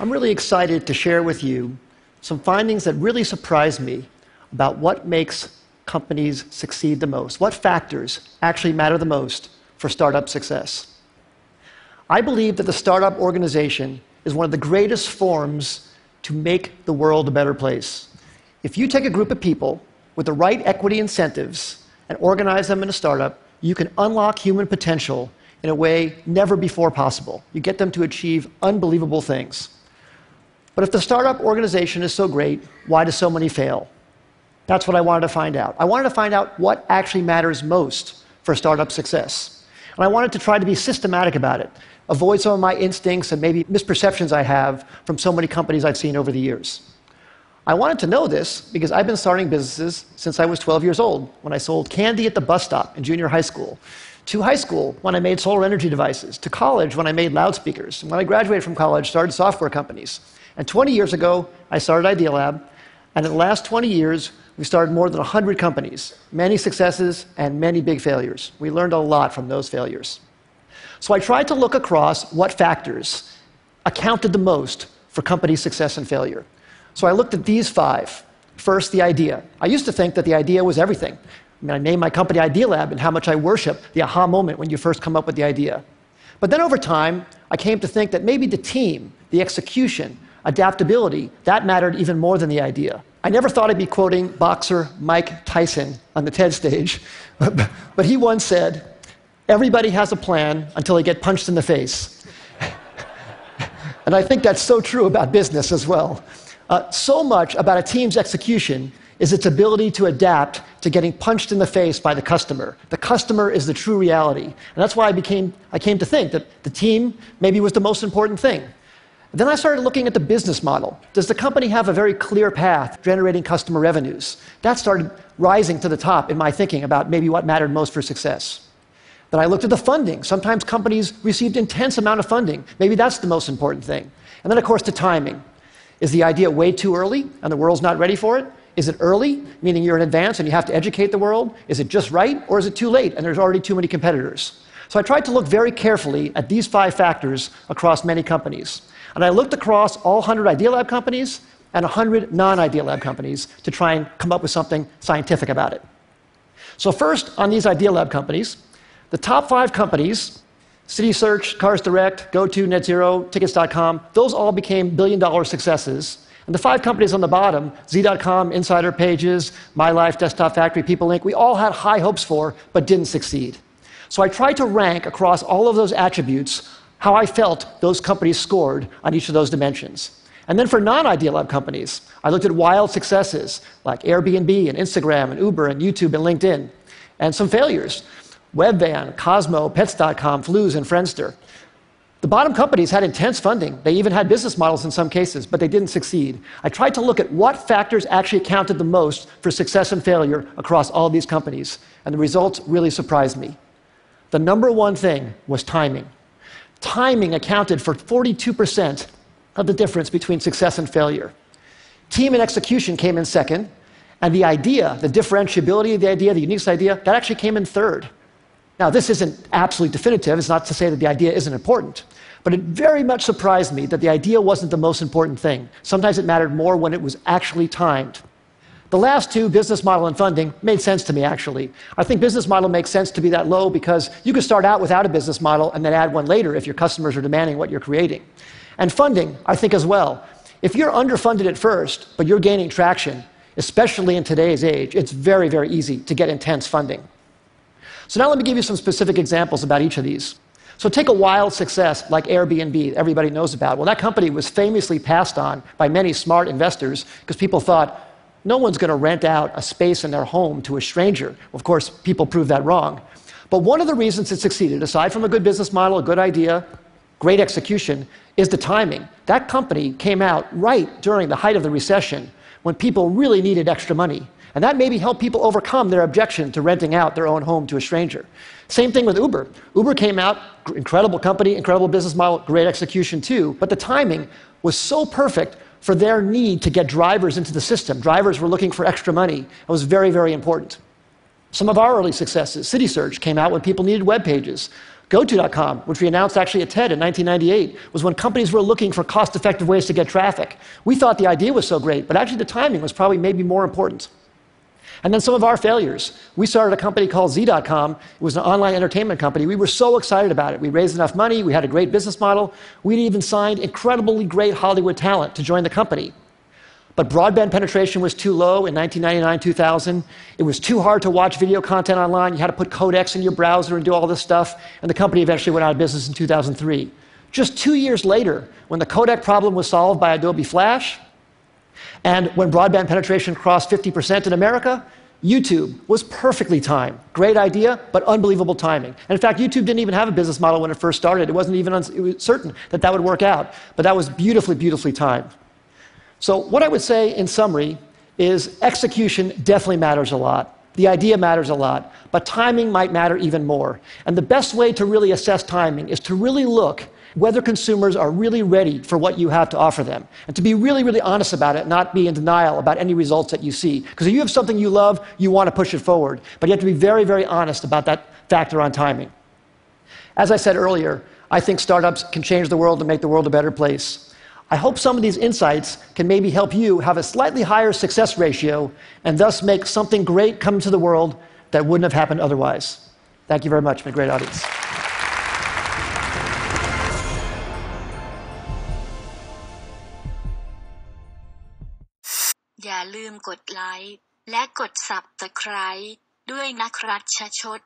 I'm really excited to share with you some findings that really surprised me about what makes companies succeed the most, what factors actually matter the most for startup success. I believe that the startup organization is one of the greatest forms to make the world a better place. If you take a group of people with the right equity incentives and organize them in a startup, you can unlock human potential in a way never before possible. You get them to achieve unbelievable things. But if the startup organization is so great, why do so many fail? That's what I wanted to find out. I wanted to find out what actually matters most for startup success. And I wanted to try to be systematic about it, avoid some of my instincts and maybe misperceptions I have from so many companies I've seen over the years. I wanted to know this because I've been starting businesses since I was 12 years old, when I sold candy at the bus stop in junior high school, to high school when I made solar energy devices, to college when I made loudspeakers, and when I graduated from college, started software companies. And 20 years ago, I started Idea Lab, and in the last 20 years, we started more than 100 companies, many successes and many big failures. We learned a lot from those failures. So I tried to look across what factors accounted the most for company success and failure. So I looked at these 5. First, the idea. I used to think that the idea was everything. I named my company Idea Lab and how much I worship the aha moment when you first come up with the idea. But then over time, I came to think that maybe the team, the execution, adaptability, that mattered even more than the idea. I never thought I'd be quoting boxer Mike Tyson on the TED stage, but he once said, "Everybody has a plan until they get punched in the face." And I think that's so true about business as well. So much about a team's execution is its ability to adapt to getting punched in the face by the customer. The customer is the true reality. And that's why I came to think that the team maybe was the most important thing. Then I started looking at the business model. Does the company have a very clear path generating customer revenues? That started rising to the top in my thinking about maybe what mattered most for success. Then I looked at the funding. Sometimes companies received intense amount of funding. Maybe that's the most important thing. And then, of course, the timing. Is the idea way too early and the world's not ready for it? Is it early, meaning you're in advance and you have to educate the world? Is it just right, or is it too late and there's already too many competitors? So I tried to look very carefully at these 5 factors across many companies. And I looked across all 100 Idea Lab companies and 100 non-Idea Lab companies to try and come up with something scientific about it. So first, on these Idea Lab companies, the top 5 companies, City Search, Cars Direct, GoTo, NetZero, Tickets.com, those all became billion-dollar successes. And the 5 companies on the bottom, Z.com, Insider Pages, My Life, Desktop Factory, People Inc., we all had high hopes for, but didn't succeed. So I tried to rank across all of those attributes how I felt those companies scored on each of those dimensions. And then for non-Idea Lab companies, I looked at wild successes like Airbnb and Instagram and Uber and YouTube and LinkedIn, and some failures. Webvan, Cosmo, Pets.com, Flues, and Friendster. The bottom companies had intense funding. They even had business models in some cases, but they didn't succeed. I tried to look at what factors actually accounted the most for success and failure across all of these companies, and the results really surprised me. The number one thing was timing. Timing accounted for 42% of the difference between success and failure. Team and execution came in second, and the idea, the differentiability of the idea, the unique idea, that actually came in third. Now, this isn't absolutely definitive. It's not to say that the idea isn't important. But it very much surprised me that the idea wasn't the most important thing. Sometimes it mattered more when it was actually timed. The last 2, business model and funding, made sense to me, actually. I think business model makes sense to be that low because you can start out without a business model and then add one later if your customers are demanding what you're creating. And funding, I think as well. If you're underfunded at first, but you're gaining traction, especially in today's age, it's very, very easy to get intense funding. So now let me give you some specific examples about each of these. So take a wild success like Airbnb, that everybody knows about. Well, that company was famously passed on by many smart investors because people thought, no one's going to rent out a space in their home to a stranger. Well, of course, people proved that wrong. But one of the reasons it succeeded, aside from a good business model, a good idea, great execution, is the timing. That company came out right during the height of the recession when people really needed extra money. And that maybe helped people overcome their objection to renting out their own home to a stranger. Same thing with Uber. Uber came out, incredible company, incredible business model, great execution too, but the timing was so perfect for their need to get drivers into the system. Drivers were looking for extra money. It was very, very important. Some of our early successes, City Search came out when people needed web pages. GoTo.com, which we announced actually at TED in 1998, was when companies were looking for cost-effective ways to get traffic. We thought the idea was so great, but actually the timing was probably maybe more important. And then some of our failures. We started a company called Z.com. It was an online entertainment company. We were so excited about it. We raised enough money. We had a great business model. We'd even signed incredibly great Hollywood talent to join the company. But broadband penetration was too low in 1999, 2000. It was too hard to watch video content online. You had to put codecs in your browser and do all this stuff. And the company eventually went out of business in 2003. Just 2 years later, when the codec problem was solved by Adobe Flash, and when broadband penetration crossed 50% in America, YouTube was perfectly timed. Great idea, but unbelievable timing. And in fact, YouTube didn't even have a business model when it first started. It wasn't even certain that that would work out. But that was beautifully, beautifully timed. So what I would say in summary is execution definitely matters a lot. The idea matters a lot, but timing might matter even more. And the best way to really assess timing is to really look whether consumers are really ready for what you have to offer them, and to be really, really honest about it, not be in denial about any results that you see. Because if you have something you love, you want to push it forward, but you have to be very, very honest about that factor on timing. As I said earlier, I think startups can change the world and make the world a better place. I hope some of these insights can maybe help you have a slightly higher success ratio and thus make something great come to the world that wouldn't have happened otherwise. Thank you very much. Been a great audience. อย่าลืมกดไลค์และกด Subscribe ด้วยนะครับชชด